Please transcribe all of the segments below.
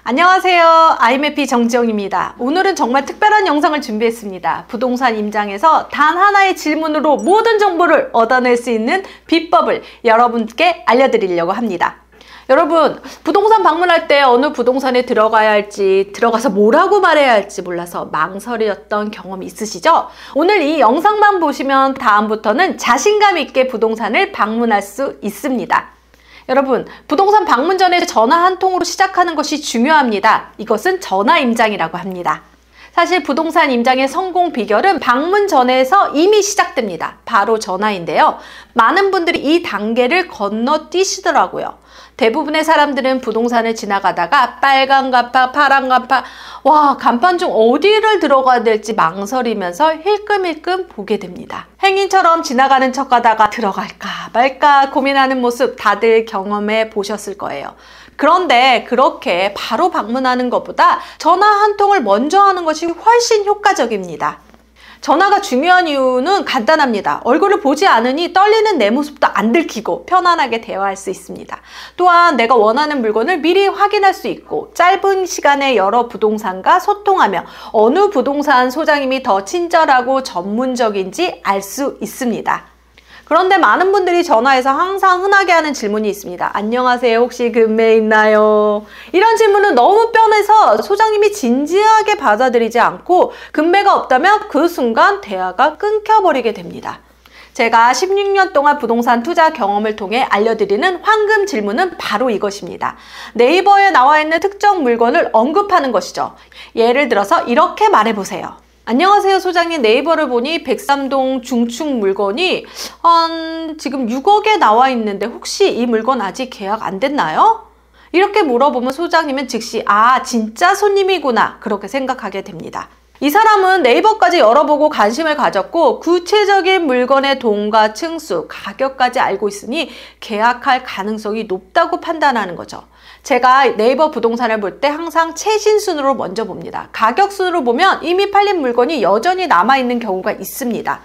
안녕하세요. IMFP 정지영입니다. 오늘은 정말 특별한 영상을 준비했습니다. 부동산 임장에서 단 하나의 질문으로 모든 정보를 얻어낼 수 있는 비법을 여러분께 알려드리려고 합니다. 여러분, 부동산 방문할 때 어느 부동산에 들어가야 할지, 들어가서 뭐라고 말해야 할지 몰라서 망설였던 경험이 있으시죠? 오늘 이 영상만 보시면 다음부터는 자신감 있게 부동산을 방문할 수 있습니다. 여러분, 부동산 방문 전에 전화 한 통으로 시작하는 것이 중요합니다. 이것은 전화 임장이라고 합니다. 사실 부동산 임장의 성공 비결은 방문 전에서 이미 시작됩니다. 바로 전화인데요. 많은 분들이 이 단계를 건너뛰시더라고요. 대부분의 사람들은 부동산을 지나가다가 빨간 간판, 파란 간판, 간판 중 어디를 들어가야 될지 망설이면서 힐끔힐끔 보게 됩니다. 행인처럼 지나가는 척하다가 들어갈까 말까 고민하는 모습 다들 경험해 보셨을 거예요. 그런데 그렇게 바로 방문하는 것보다 전화 한 통을 먼저 하는 것이 훨씬 효과적입니다. 전화가 중요한 이유는 간단합니다. 얼굴을 보지 않으니 떨리는 내 모습도 안 들키고 편안하게 대화할 수 있습니다. 또한 내가 원하는 물건을 미리 확인할 수 있고 짧은 시간에 여러 부동산과 소통하며 어느 부동산 소장님이 더 친절하고 전문적인지 알 수 있습니다. 그런데 많은 분들이 전화해서 항상 흔하게 하는 질문이 있습니다. 안녕하세요. 혹시 금매 있나요? 이런 질문은 너무 뻔해서 소장님이 진지하게 받아들이지 않고 금매가 없다면 그 순간 대화가 끊겨버리게 됩니다. 제가 16년 동안 부동산 투자 경험을 통해 알려드리는 황금 질문은 바로 이것입니다. 네이버에 나와 있는 특정 물건을 언급하는 것이죠. 예를 들어서 이렇게 말해보세요. 안녕하세요 소장님, 네이버를 보니 103동 중축 물건이 지금 6억에 나와 있는데 혹시 이 물건 아직 계약 안 됐나요? 이렇게 물어보면 소장님은 즉시 진짜 손님이구나 그렇게 생각하게 됩니다. 이 사람은 네이버까지 열어보고 관심을 가졌고 구체적인 물건의 동과 층수, 가격까지 알고 있으니 계약할 가능성이 높다고 판단하는 거죠. 제가 네이버 부동산을 볼 때 항상 최신 순으로 먼저 봅니다. 가격 순으로 보면 이미 팔린 물건이 여전히 남아있는 경우가 있습니다.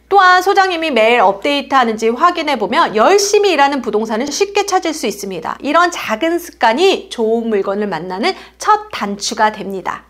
또한 소장님이 매일 업데이트하는지 확인해보면 열심히 일하는 부동산을 쉽게 찾을 수 있습니다. 이런 작은 습관이 좋은 물건을 만나는 첫 단추가 됩니다.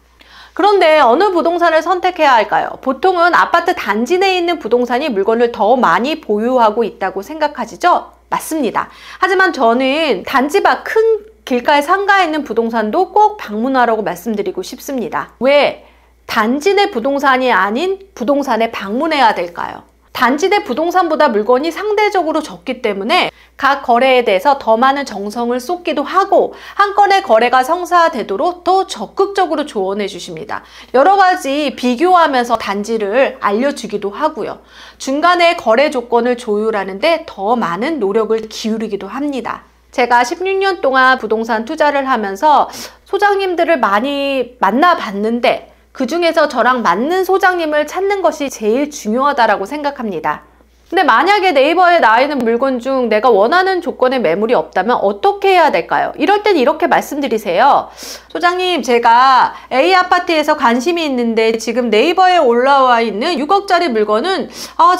그런데 어느 부동산을 선택해야 할까요? 보통은 아파트 단지 내에 있는 부동산이 물건을 더 많이 보유하고 있다고 생각하시죠? 맞습니다. 하지만 저는 단지 밖 큰 길가에 상가에 있는 부동산도 꼭 방문하라고 말씀드리고 싶습니다. 왜 단지 내 부동산이 아닌 부동산에 방문해야 될까요? 단지 내 부동산보다 물건이 상대적으로 적기 때문에 각 거래에 대해서 더 많은 정성을 쏟기도 하고 한 건의 거래가 성사되도록 더 적극적으로 조언해 주십니다. 여러 가지 비교하면서 단지를 알려주기도 하고요. 중간에 거래 조건을 조율하는데 더 많은 노력을 기울이기도 합니다. 제가 16년 동안 부동산 투자를 하면서 소장님들을 많이 만나봤는데 그 중에서 저랑 맞는 소장님을 찾는 것이 제일 중요하다고 생각합니다. 근데 만약에 네이버에 나와 있는 물건 중 내가 원하는 조건의 매물이 없다면 어떻게 해야 될까요? 이럴 땐 이렇게 말씀드리세요. 소장님, 제가 A 아파트에서 관심이 있는데 지금 네이버에 올라와 있는 6억짜리 물건은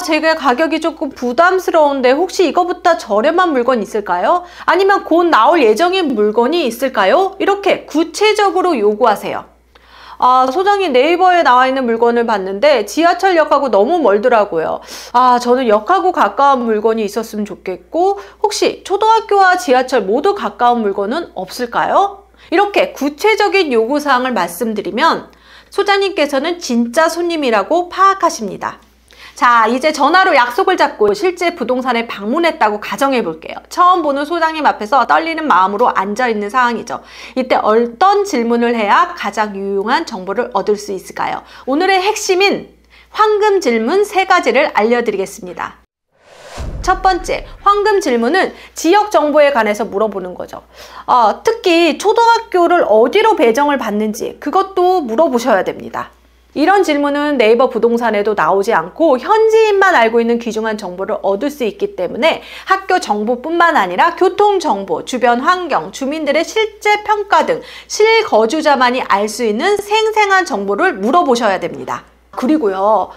제가 가격이 조금 부담스러운데 혹시 이거보다 저렴한 물건 있을까요? 아니면 곧 나올 예정인 물건이 있을까요? 이렇게 구체적으로 요구하세요. 소장님, 네이버에 나와 있는 물건을 봤는데 지하철역하고 너무 멀더라고요. 저는 역하고 가까운 물건이 있었으면 좋겠고 혹시 초등학교와 지하철 모두 가까운 물건은 없을까요? 이렇게 구체적인 요구사항을 말씀드리면 소장님께서는 진짜 손님이라고 파악하십니다. 자, 이제 전화로 약속을 잡고 실제 부동산에 방문했다고 가정해 볼게요. 처음 보는 소장님 앞에서 떨리는 마음으로 앉아있는 상황이죠. 이때 어떤 질문을 해야 가장 유용한 정보를 얻을 수 있을까요? 오늘의 핵심인 황금 질문 3가지를 알려드리겠습니다. 첫 번째, 황금 질문은 지역 정보에 관해서 물어보는 거죠. 특히 초등학교를 어디로 배정을 받는지 그것도 물어보셔야 됩니다. 이런 질문은 네이버 부동산에도 나오지 않고 현지인만 알고 있는 귀중한 정보를 얻을 수 있기 때문에 학교 정보뿐만 아니라 교통정보, 주변 환경, 주민들의 실제 평가 등 실거주자만이 알 수 있는 생생한 정보를 물어보셔야 됩니다. 그리고요,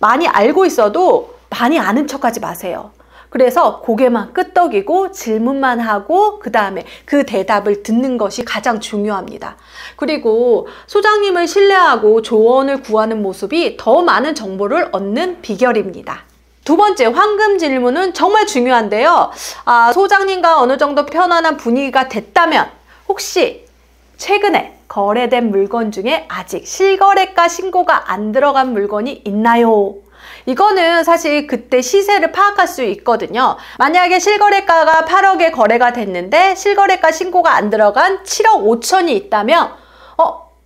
많이 알고 있어도 많이 아는 척하지 마세요. 그래서 고개만 끄덕이고 질문만 하고 그 다음에 그 대답을 듣는 것이 가장 중요합니다. 그리고 소장님을 신뢰하고 조언을 구하는 모습이 더 많은 정보를 얻는 비결입니다. 두 번째, 황금 질문은 정말 중요한데요. 소장님과 어느 정도 편안한 분위기가 됐다면 혹시 최근에 거래된 물건 중에 아직 실거래가 신고가 안 들어간 물건이 있나요? 이거는 사실 그때 시세를 파악할 수 있거든요. 만약에 실거래가가 8억에 거래가 됐는데 실거래가 신고가 안 들어간 7억 5천이 있다면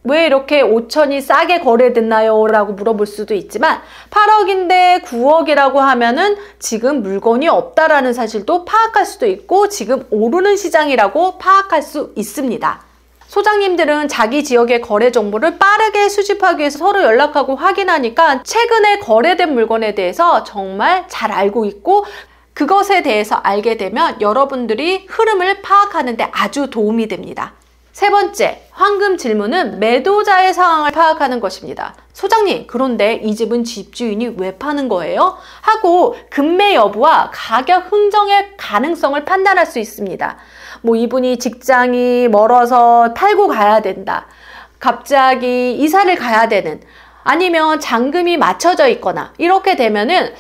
왜 이렇게 5천이 싸게 거래됐나요? 라고 물어볼 수도 있지만 8억인데 9억이라고 하면은 지금 물건이 없다라는 사실도 파악할 수도 있고 지금 오르는 시장이라고 파악할 수 있습니다. 소장님들은 자기 지역의 거래 정보를 빠르게 수집하기 위해서 서로 연락하고 확인하니까 최근에 거래된 물건에 대해서 정말 잘 알고 있고 그것에 대해서 알게 되면 여러분들이 흐름을 파악하는 데 아주 도움이 됩니다. 세 번째, 황금 질문은 매도자의 상황을 파악하는 것입니다. 소장님, 그런데 이 집은 집주인이 왜 파는 거예요? 하고 급매 여부와 가격 흥정의 가능성을 판단할 수 있습니다. 이분이 직장이 멀어서 팔고 가야 된다. 갑자기 이사를 가야 되는, 아니면 잔금이 맞춰져 있거나 이렇게 되면은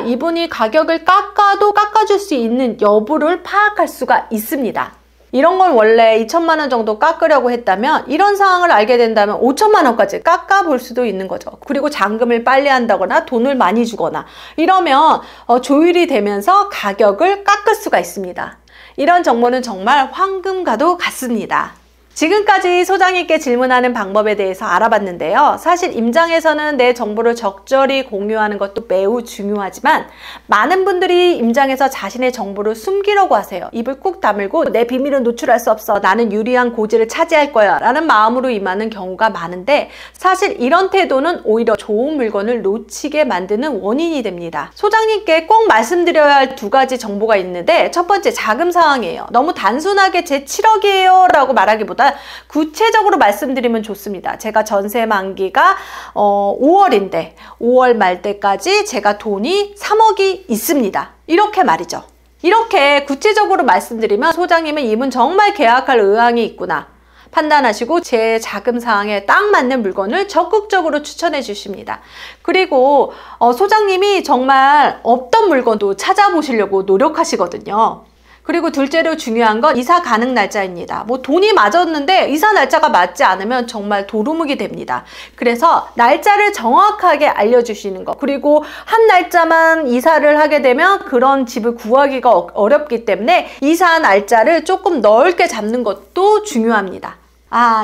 이분이 가격을 깎아도 깎아줄 수 있는 여부를 파악할 수가 있습니다. 이런 걸 원래 2천만 원 정도 깎으려고 했다면 이런 상황을 알게 된다면 5천만 원까지 깎아볼 수도 있는 거죠. 그리고 잔금을 빨리 한다거나 돈을 많이 주거나 이러면 조율이 되면서 가격을 깎을 수가 있습니다. 이런 정보는 정말 황금과도 같습니다. 지금까지 소장님께 질문하는 방법에 대해서 알아봤는데요. 사실 임장에서는 내 정보를 적절히 공유하는 것도 매우 중요하지만 많은 분들이 임장에서 자신의 정보를 숨기려고 하세요. 입을 꾹 다물고 내 비밀은 노출할 수 없어. 나는 유리한 고지를 차지할 거야. 라는 마음으로 임하는 경우가 많은데 사실 이런 태도는 오히려 좋은 물건을 놓치게 만드는 원인이 됩니다. 소장님께 꼭 말씀드려야 할 두 가지 정보가 있는데 첫 번째, 자금 상황이에요. 너무 단순하게 제 7억이에요 라고 말하기보다 구체적으로 말씀드리면 좋습니다. 제가 전세 만기가 5월인데 5월 말 때까지 제가 돈이 3억이 있습니다. 이렇게 말이죠. 이렇게 구체적으로 말씀드리면 소장님은 이분 정말 계약할 의향이 있구나 판단하시고 제 자금 상황에 딱 맞는 물건을 적극적으로 추천해 주십니다. 그리고 소장님이 정말 없던 물건도 찾아보시려고 노력하시거든요. 그리고 둘째로 중요한 건 이사 가능 날짜입니다. 돈이 맞았는데 이사 날짜가 맞지 않으면 정말 도루묵이 됩니다. 그래서 날짜를 정확하게 알려주시는 것, 그리고 한 날짜만 이사를 하게 되면 그런 집을 구하기가 어렵기 때문에 이사 날짜를 조금 넓게 잡는 것도 중요합니다.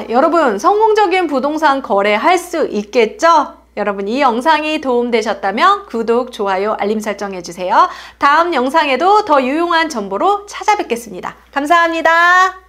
여러분, 성공적인 부동산 거래할 수 있겠죠? 여러분, 이 영상이 도움되셨다면 구독, 좋아요, 알림 설정해주세요. 다음 영상에도 더 유용한 정보로 찾아뵙겠습니다. 감사합니다.